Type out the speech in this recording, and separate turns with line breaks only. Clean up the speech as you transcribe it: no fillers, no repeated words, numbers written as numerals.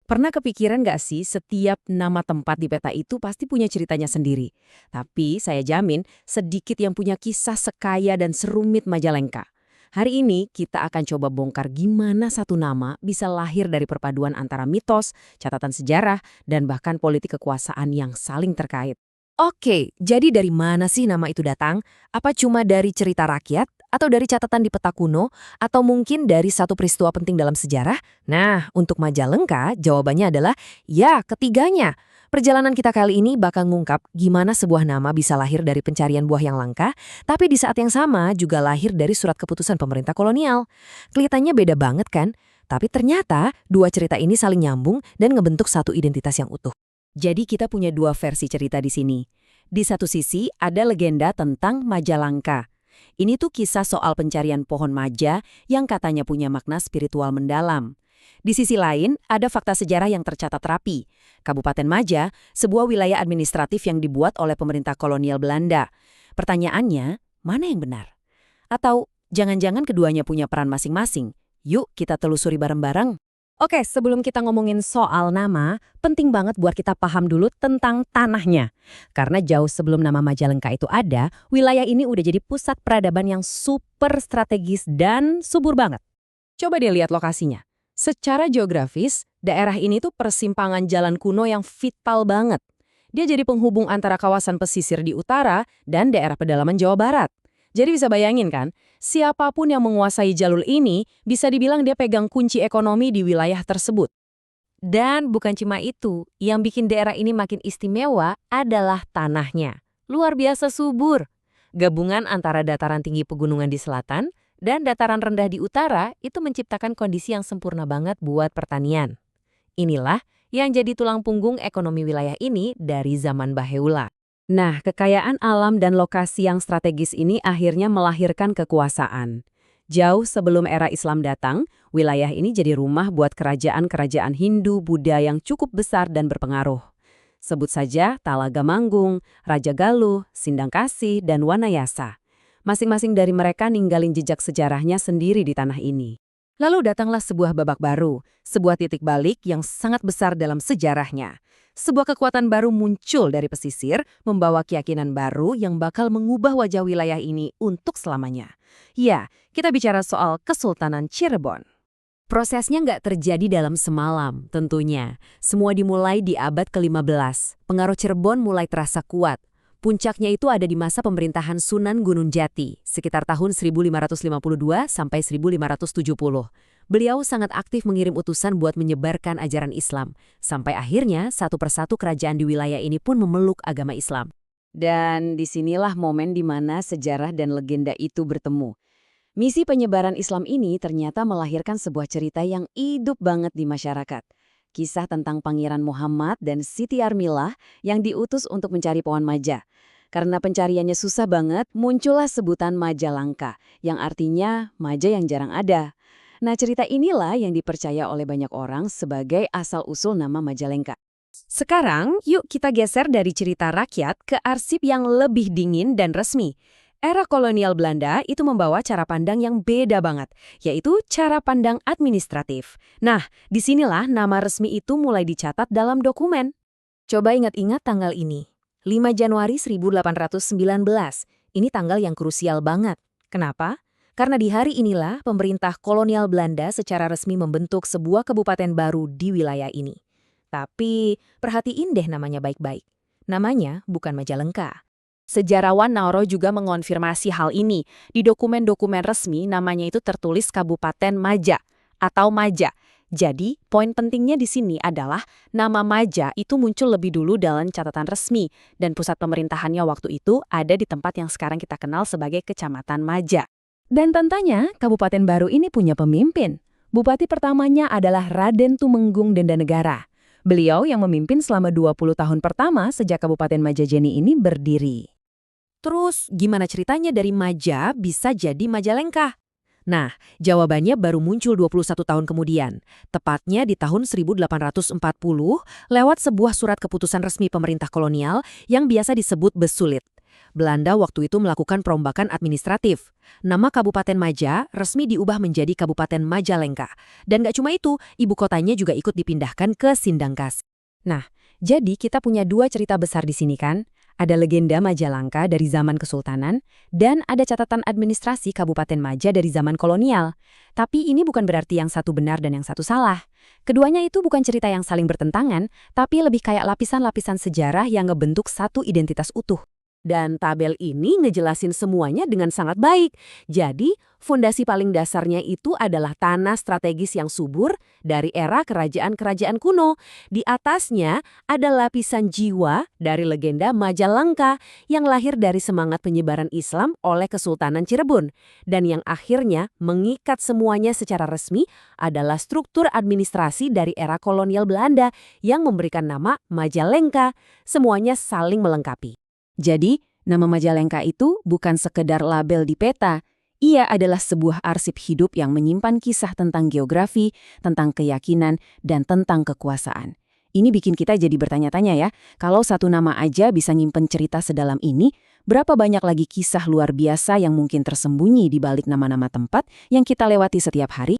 Pernah kepikiran nggak sih setiap nama tempat di peta itu pasti punya ceritanya sendiri. Tapi saya jamin sedikit yang punya kisah sekaya dan serumit Majalengka. Hari ini kita akan coba bongkar gimana satu nama bisa lahir dari perpaduan antara mitos, catatan sejarah, dan bahkan politik kekuasaan yang saling terkait. Oke, jadi dari mana sih nama itu datang? Apa cuma dari cerita rakyat? Atau dari catatan di peta kuno? Atau mungkin dari satu peristiwa penting dalam sejarah? Nah, untuk Majalengka, jawabannya adalah ya, ketiganya. Perjalanan kita kali ini bakal ngungkap gimana sebuah nama bisa lahir dari pencarian buah yang langka, tapi di saat yang sama juga lahir dari surat keputusan pemerintah kolonial. Kelihatannya beda banget kan? Tapi ternyata dua cerita ini saling nyambung dan ngebentuk satu identitas yang utuh. Jadi kita punya dua versi cerita di sini. Di satu sisi ada legenda tentang Majalangka. Ini tuh kisah soal pencarian pohon maja yang katanya punya makna spiritual mendalam. Di sisi lain ada fakta sejarah yang tercatat rapi. Kabupaten Maja, sebuah wilayah administratif yang dibuat oleh pemerintah kolonial Belanda. Pertanyaannya, mana yang benar? Atau jangan-jangan keduanya punya peran masing-masing? Yuk kita telusuri bareng-bareng. Oke, sebelum kita ngomongin soal nama, penting banget buat kita paham dulu tentang tanahnya. Karena jauh sebelum nama Majalengka itu ada, wilayah ini udah jadi pusat peradaban yang super strategis dan subur banget. Coba deh lihat lokasinya. Secara geografis, daerah ini tuh persimpangan jalan kuno yang vital banget. Dia jadi penghubung antara kawasan pesisir di utara dan daerah pedalaman Jawa Barat. Jadi bisa bayangin kan, siapapun yang menguasai jalur ini bisa dibilang dia pegang kunci ekonomi di wilayah tersebut. Dan bukan cuma itu, yang bikin daerah ini makin istimewa adalah tanahnya. Luar biasa subur. Gabungan antara dataran tinggi pegunungan di selatan dan dataran rendah di utara itu menciptakan kondisi yang sempurna banget buat pertanian. Inilah yang jadi tulang punggung ekonomi wilayah ini dari zaman Baheula. Nah, kekayaan alam dan lokasi yang strategis ini akhirnya melahirkan kekuasaan. Jauh sebelum era Islam datang, wilayah ini jadi rumah buat kerajaan-kerajaan Hindu, Buddha yang cukup besar dan berpengaruh. Sebut saja Talaga Manggung, Raja Galuh, Sindangkasih, dan Wanayasa. Masing-masing dari mereka ninggalin jejak sejarahnya sendiri di tanah ini. Lalu datanglah sebuah babak baru, sebuah titik balik yang sangat besar dalam sejarahnya. Sebuah kekuatan baru muncul dari pesisir, membawa keyakinan baru yang bakal mengubah wajah wilayah ini untuk selamanya. Ya, kita bicara soal Kesultanan Cirebon. Prosesnya nggak terjadi dalam semalam, tentunya. Semua dimulai di abad ke-15. Pengaruh Cirebon mulai terasa kuat. Puncaknya itu ada di masa pemerintahan Sunan Gunung Jati, sekitar tahun 1552 sampai 1570. Beliau sangat aktif mengirim utusan buat menyebarkan ajaran Islam, sampai akhirnya satu persatu kerajaan di wilayah ini pun memeluk agama Islam. Dan disinilah momen di mana sejarah dan legenda itu bertemu. Misi penyebaran Islam ini ternyata melahirkan sebuah cerita yang hidup banget di masyarakat. Kisah tentang Pangeran Muhammad dan Siti Armilah yang diutus untuk mencari pohon maja. Karena pencariannya susah banget, muncullah sebutan Majalangka, yang artinya maja yang jarang ada. Nah, cerita inilah yang dipercaya oleh banyak orang sebagai asal-usul nama Majalengka. Sekarang, yuk kita geser dari cerita rakyat ke arsip yang lebih dingin dan resmi. Era kolonial Belanda itu membawa cara pandang yang beda banget, yaitu cara pandang administratif. Nah, disinilah nama resmi itu mulai dicatat dalam dokumen. Coba ingat-ingat tanggal ini, 5 Januari 1819. Ini tanggal yang krusial banget. Kenapa? Karena di hari inilah pemerintah kolonial Belanda secara resmi membentuk sebuah kabupaten baru di wilayah ini. Tapi, perhatiin deh namanya baik-baik. Namanya bukan Majalengka. Sejarawan Naoro juga mengonfirmasi hal ini. Di dokumen-dokumen resmi namanya itu tertulis Kabupaten Maja atau Maja. Jadi, poin pentingnya di sini adalah nama Maja itu muncul lebih dulu dalam catatan resmi dan pusat pemerintahannya waktu itu ada di tempat yang sekarang kita kenal sebagai Kecamatan Maja. Dan tentunya, kabupaten baru ini punya pemimpin. Bupati pertamanya adalah Raden Tumenggung Dendanegara. Beliau yang memimpin selama 20 tahun pertama sejak Kabupaten Majajeni ini berdiri. Terus, gimana ceritanya dari Maja bisa jadi Majalengka? Nah, jawabannya baru muncul 21 tahun kemudian. Tepatnya di tahun 1840, lewat sebuah surat keputusan resmi pemerintah kolonial yang biasa disebut Besulit. Belanda waktu itu melakukan perombakan administratif. Nama Kabupaten Maja resmi diubah menjadi Kabupaten Majalengka. Dan gak cuma itu, ibu kotanya juga ikut dipindahkan ke Sindangkas. Nah, jadi kita punya dua cerita besar di sini kan? Ada legenda Majalengka dari zaman Kesultanan, dan ada catatan administrasi Kabupaten Maja dari zaman kolonial. Tapi ini bukan berarti yang satu benar dan yang satu salah. Keduanya itu bukan cerita yang saling bertentangan, tapi lebih kayak lapisan-lapisan sejarah yang ngebentuk satu identitas utuh. Dan tabel ini ngejelasin semuanya dengan sangat baik. Jadi, fondasi paling dasarnya itu adalah tanah strategis yang subur dari era kerajaan-kerajaan kuno. Di atasnya ada lapisan jiwa dari legenda Majalengka yang lahir dari semangat penyebaran Islam oleh Kesultanan Cirebon. Dan yang akhirnya mengikat semuanya secara resmi adalah struktur administrasi dari era kolonial Belanda yang memberikan nama Majalengka. Semuanya saling melengkapi. Jadi, nama Majalengka itu bukan sekedar label di peta. Ia adalah sebuah arsip hidup yang menyimpan kisah tentang geografi, tentang keyakinan, dan tentang kekuasaan. Ini bikin kita jadi bertanya-tanya ya, kalau satu nama aja bisa nyimpen cerita sedalam ini, berapa banyak lagi kisah luar biasa yang mungkin tersembunyi di balik nama-nama tempat yang kita lewati setiap hari?